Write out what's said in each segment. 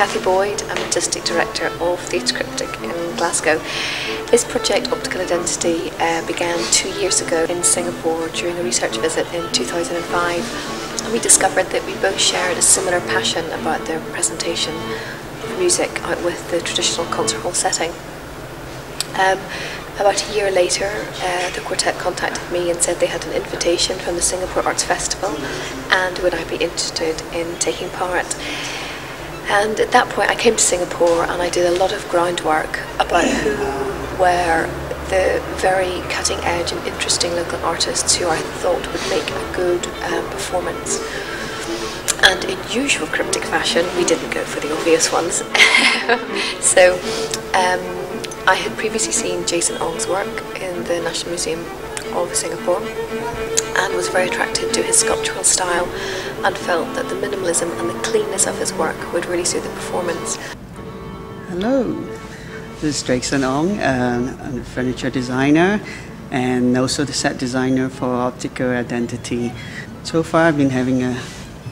Cathy Boyd. I'm Artistic Director of Theatre Cryptic in Glasgow. This project, Optical Identity, began 2 years ago in Singapore during a research visit in 2005. And we discovered that we both shared a similar passion about the presentation of music out with the traditional concert hall setting. About a year later, the Quartet contacted me and said they had an invitation from the Singapore Arts Festival and would I be interested in taking part. And at that point I came to Singapore and I did a lot of groundwork about who were the very cutting edge and interesting local artists who I thought would make a good performance. And in usual Cryptic fashion, we didn't go for the obvious ones. So I had previously seen Jason Ong's work in the National Museum of Singapore and was very attracted to his sculptural style and felt that the minimalism and the cleanness of his work would really suit the performance. Hello, this is Jason Ong. I'm a furniture designer and also the set designer for Optical Identity. So far I've been having a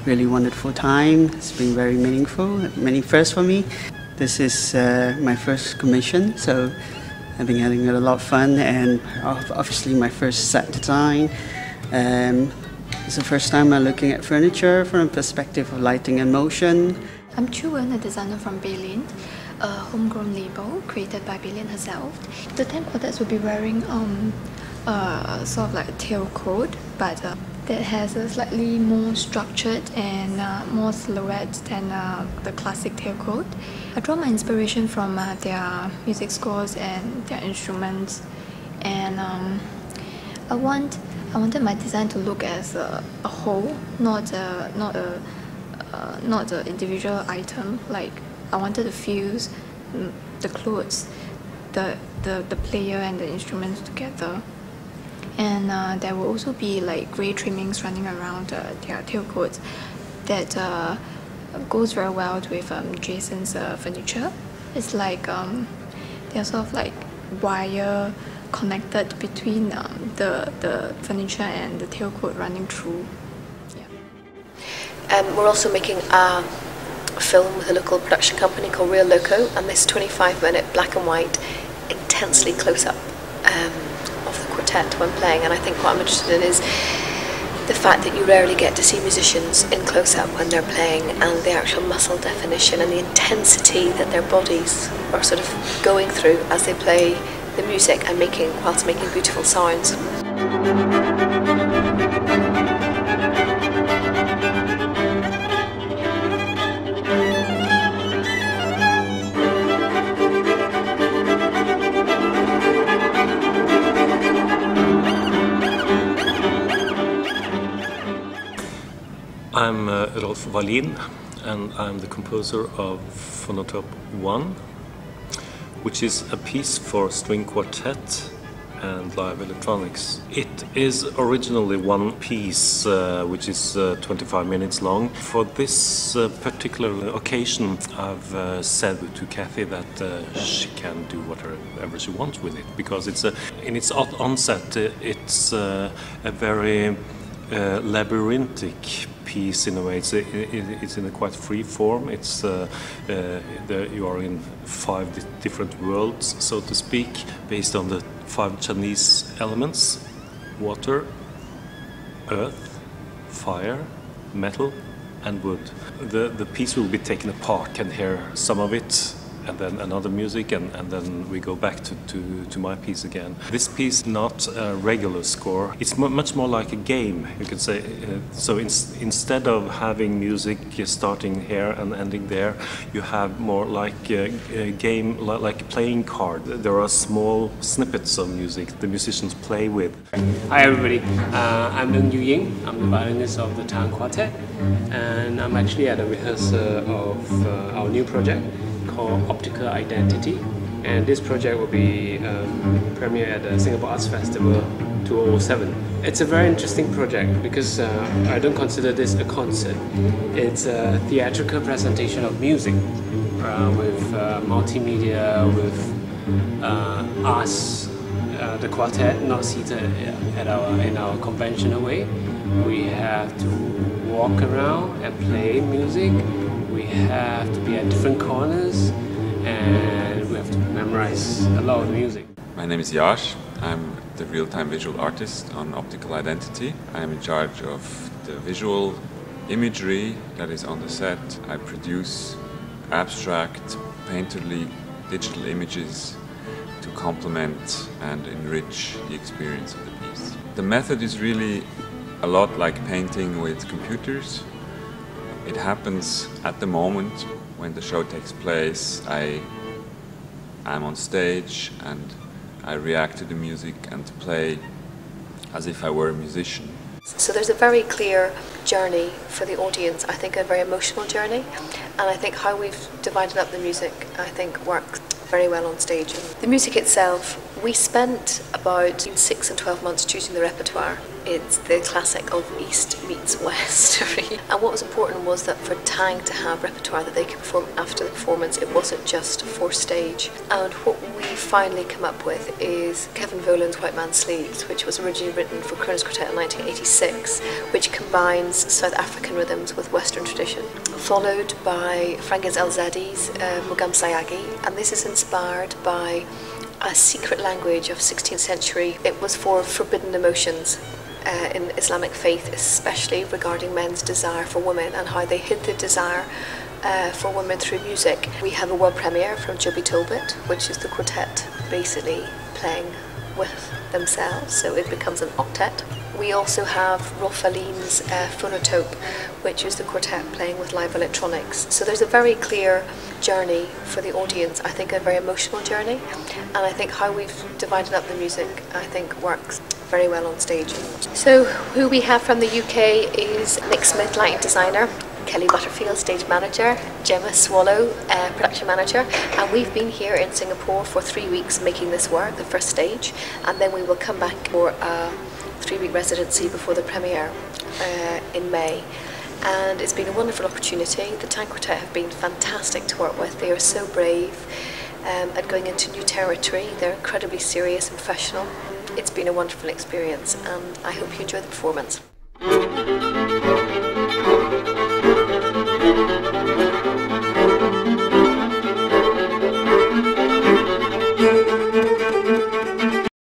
really wonderful time. It's been very meaningful, many firsts for me. This is my first commission, so I've been having a lot of fun, and obviously my first set design. It's the first time I'm looking at furniture from a perspective of lighting and motion. I'm Chu Wen, a designer from Beilin, a homegrown label created by Beilin herself. The 10 quartets will be wearing sort of like a tailcoat, but that has a slightly more structured and more silhouette than the classic tailcoat. I draw my inspiration from their music scores and their instruments, and I wanted my design to look as a whole, not an individual item. Like I wanted to fuse the clothes, the player and the instruments together. And there will also be like grey trimmings running around their tailcoats that goes very well with Jason's furniture. It's like they're sort of like wire connected between the furniture and the tailcoat running through. Yeah. We're also making a film with a local production company called Real Loco, and this 25-minute black and white, intensely close-up of the quartet when playing. And I think what I'm interested in is the fact that you rarely get to see musicians in close-up when they're playing, and the actual muscle definition and the intensity that their bodies are sort of going through as they play the music and whilst making beautiful sounds. I'm Rolf Wallin, and I'm the composer of Phonotop 1, which is a piece for string quartet and live electronics. It is originally one piece, which is 25 minutes long. For this particular occasion, I've said to Cathy that she can do whatever she wants with it, because it's in its onset, it's a very labyrinthic piece in a way. It's in a quite free form. It's you are in 5 different worlds, so to speak, based on the 5 Chinese elements: water, earth, fire, metal, and wood. The piece will be taken apart, can hear some of it, and then another music, and then we go back to my piece again. This piece, not a regular score, it's much more like a game, you could say. So instead of having music starting here and ending there, you have more like a game, like a playing card. There are small snippets of music the musicians play with. Hi everybody, I'm Yu Ying. I'm the violinist of the Town Quartet, and I'm actually at a rehearsal of our new project called Optical Identity, and this project will be premiered at the Singapore Arts Festival 2007. It's a very interesting project because I don't consider this a concert. It's a theatrical presentation of music with multimedia, with us, the quartet, not seated in our conventional way. We have to walk around and play music we have to be at different corners and we have to memorize a lot of the music. My name is Yash. I'm the real-time visual artist on Optical Identity. I'm in charge of the visual imagery that is on the set. I produce abstract, painterly digital images to complement and enrich the experience of the piece. The method is really a lot like painting with computers. It happens at the moment when the show takes place. I'm on stage and I react to the music and play as if I were a musician. So there's a very clear journey for the audience, I think a very emotional journey, and I think how we've divided up the music, I think works very well on stage. The music itself, we spent about 6 and 12 months choosing the repertoire. It's the classic of East meets West. And what was important was that for Tang to have repertoire that they could perform after the performance, it wasn't just for stage. And what we finally come up with is Kevin Volan's White Man Sleeps, which was originally written for Quartet in 1986, which combines South African rhythms with Western tradition, followed by Frangiz El-Zadi's Mugam Sayagi, and this is inspired by a secret language of 16th century. It was for forbidden emotions in Islamic faith, especially regarding men's desire for women and how they hid the desire for women through music. We have a world premiere from Joby Tolbert, which is the quartet basically playing with themselves, so it becomes an octet. We also have Rolf Alin's Phonotope, which is the quartet playing with live electronics. So there's a very clear journey for the audience, I think a very emotional journey, and I think how we've divided up the music, I think works very well on stage. So who we have from the UK is Nick Smith, lighting designer, Kelly Butterfield, stage manager, Gemma Swallow, production manager, and we've been here in Singapore for 3 weeks making this work, the first stage, and then we will come back for a 3-week residency before the premiere in May. And it's been a wonderful opportunity. The Tang Quartet have been fantastic to work with. They are so brave at going into new territory. They're incredibly serious and professional. It's been a wonderful experience, and I hope you enjoy the performance.